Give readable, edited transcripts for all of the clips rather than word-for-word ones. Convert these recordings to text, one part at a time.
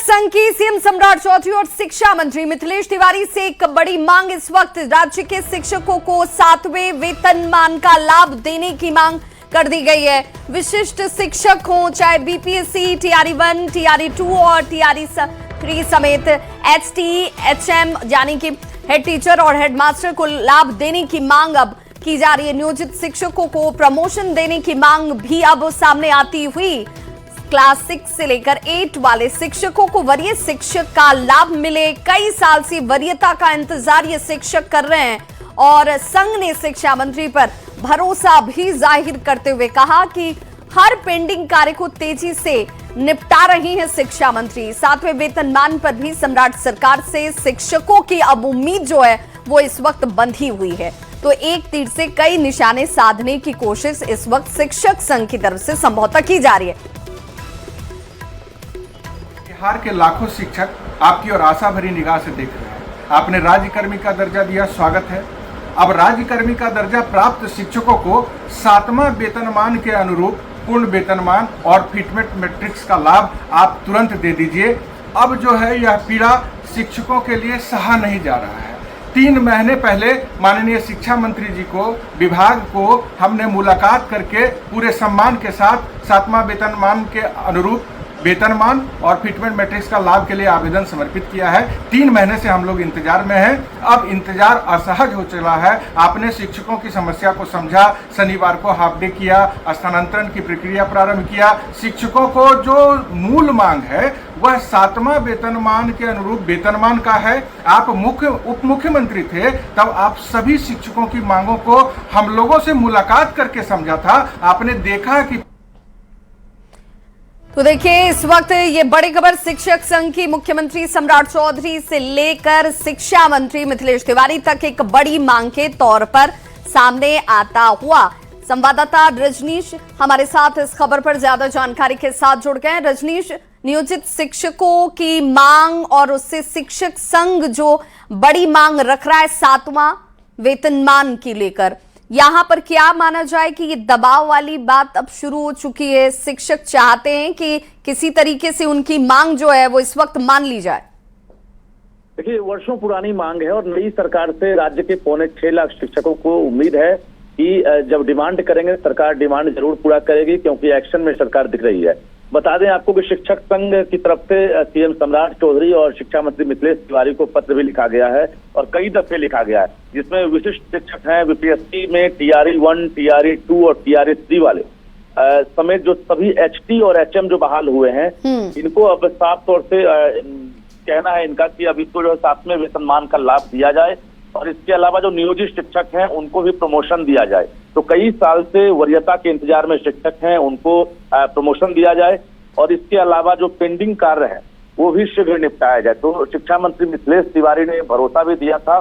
संघ की सीएम सम्राट चौधरी और शिक्षा मंत्री मिथिलेश तिवारी से एक बड़ी मांग इस वक्त राज्य के शिक्षकों को 7वें वेतनमान का लाभ देने की मांग कर दी गई है। विशिष्ट शिक्षक हो चाहे बीपीएससी, टीआरई 1, टीआरई 2 और टीआरई 3 समेत एचटी, एचएम यानी कि हेड टीचर और हेडमास्टर को लाभ देने की मांग अब की जा रही है। नियोजित शिक्षकों को प्रमोशन देने की मांग भी अब सामने आती हुई क्लास 6 से लेकर 8 वाले शिक्षकों को वरीय शिक्षक का लाभ मिले। कई साल से वरीयता का इंतजार ये शिक्षक कर रहे हैं और संघ ने शिक्षा मंत्री पर भरोसा भी जाहिर करते हुए कहा कि हर पेंडिंग कार्य को तेजी से निपटा रही है शिक्षा मंत्री। 7वें वेतनमान पर भी सम्राट सरकार से शिक्षकों की अब उम्मीद जो है वो इस वक्त बंधी हुई है। तो एक तीर से कई निशाने साधने की कोशिश इस वक्त शिक्षक संघ की तरफ से संभवतः की जा रही है। बिहार के लाखों शिक्षक आपकी और आशा भरी निगाह से देख रहे हैं। आपने राज्यकर्मी का दर्जा दिया, स्वागत है। अब राज्यकर्मी का दर्जा प्राप्त शिक्षकों को 7वां वेतनमान के अनुरूप पूर्ण वेतनमान और फिटमेंट मैट्रिक्स का लाभ आप तुरंत दे दीजिए। अब जो है यह पीड़ा शिक्षकों के लिए सहा नहीं जा रहा है। 3 महीने पहले माननीय शिक्षा मंत्री जी को, विभाग को हमने मुलाकात करके पूरे सम्मान के साथ 7वां वेतनमान के अनुरूप वेतनमान और फिटमेंट मैट्रिक्स का लाभ के लिए आवेदन समर्पित किया है। 3 महीने से हम लोग इंतजार में हैं। अब इंतजार असहज हो चला है। आपने शिक्षकों की समस्या को समझा, शनिवार को हाफ डे किया, स्थानांतरण की प्रक्रिया प्रारंभ किया। शिक्षकों को जो मूल मांग है वह 7वां वेतनमान के अनुरूप वेतनमान का है। आप उप मुख्यमंत्री थे, तब आप सभी शिक्षकों की मांगों को हम लोगों से मुलाकात करके समझा था। आपने देखा कि तो देखिए इस वक्त ये बड़ी खबर शिक्षक संघ की मुख्यमंत्री सम्राट चौधरी से लेकर शिक्षा मंत्री मिथिलेश तिवारी तक एक बड़ी मांग के तौर पर सामने आता हुआ। संवाददाता रजनीश हमारे साथ इस खबर पर ज्यादा जानकारी के साथ जुड़ गए। रजनीश, नियोजित शिक्षकों की मांग और उससे शिक्षक संघ जो बड़ी मांग रख रहा है 7वां वेतनमान की लेकर, यहां पर क्या माना जाए कि ये दबाव वाली बात अब शुरू हो चुकी है? शिक्षक चाहते हैं कि किसी तरीके से उनकी मांग जो है वो इस वक्त मान ली जाए। देखिए, वर्षों पुरानी मांग है और नई सरकार से राज्य के 6.25 लाख शिक्षकों को उम्मीद है कि जब डिमांड करेंगे सरकार डिमांड जरूर पूरा करेगी, क्योंकि एक्शन में सरकार दिख रही है। बता दें आपको कि शिक्षक संघ की तरफ से सीएम सम्राट चौधरी और शिक्षा मंत्री मिथिलेश तिवारी को पत्र भी लिखा गया है और कई दफे लिखा गया है, जिसमें विशिष्ट शिक्षक हैं बीपीएससी में टीआरई 1, टीआरई 2 और टीआरई 3 वाले समेत जो सभी एचटी और एचएम जो बहाल हुए हैं, इनको अब साफ तौर से कहना है इनका कि अब इसको जो 7वें वेतनमान का लाभ दिया जाए और इसके अलावा जो नियोजित शिक्षक हैं उनको भी प्रमोशन दिया जाए। तो कई साल से वरीयता के इंतजार में शिक्षक हैं, उनको प्रमोशन दिया जाए और इसके अलावा जो पेंडिंग कार्य है वो भी शीघ्र निपटाया जाए। तो शिक्षा मंत्री मिथिलेश तिवारी ने भरोसा भी दिया था।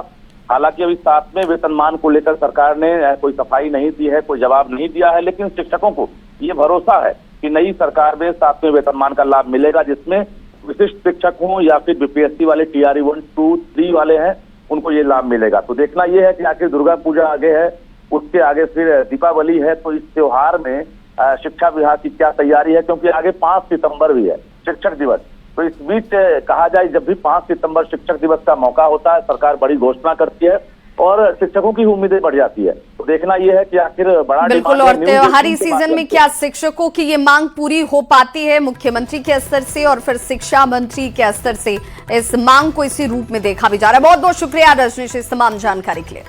हालांकि अभी 7वें वेतनमान को लेकर सरकार ने कोई सफाई नहीं दी है, कोई जवाब नहीं दिया है, लेकिन शिक्षकों को ये भरोसा है कि नई सरकार में 7वें वेतनमान का लाभ मिलेगा, जिसमें विशिष्ट शिक्षक हों या फिर बीपीएससी वाले टीआरई 1, 2, 3 वाले हैं, उनको ये लाभ मिलेगा। तो देखना ये है कि आखिर दुर्गा पूजा आगे है, उसके आगे फिर दीपावली है, तो इस त्योहार में शिक्षा विभाग की क्या तैयारी है, क्योंकि आगे 5 सितंबर भी है शिक्षक दिवस। तो इस बीच कहा जाए जब भी 5 सितंबर शिक्षक दिवस का मौका होता है, सरकार बड़ी घोषणा करती है और शिक्षकों की उम्मीदें बढ़ जाती है। तो देखना यह है कि आखिर बड़ा बिल्कुल, और त्योहारी सीजन में क्या शिक्षकों की ये मांग पूरी हो पाती है मुख्यमंत्री के स्तर से और फिर शिक्षा मंत्री के स्तर से? इस मांग को इसी रूप में देखा भी जा रहा है। बहुत बहुत शुक्रिया रजनीश इस तमाम जानकारी के लिए।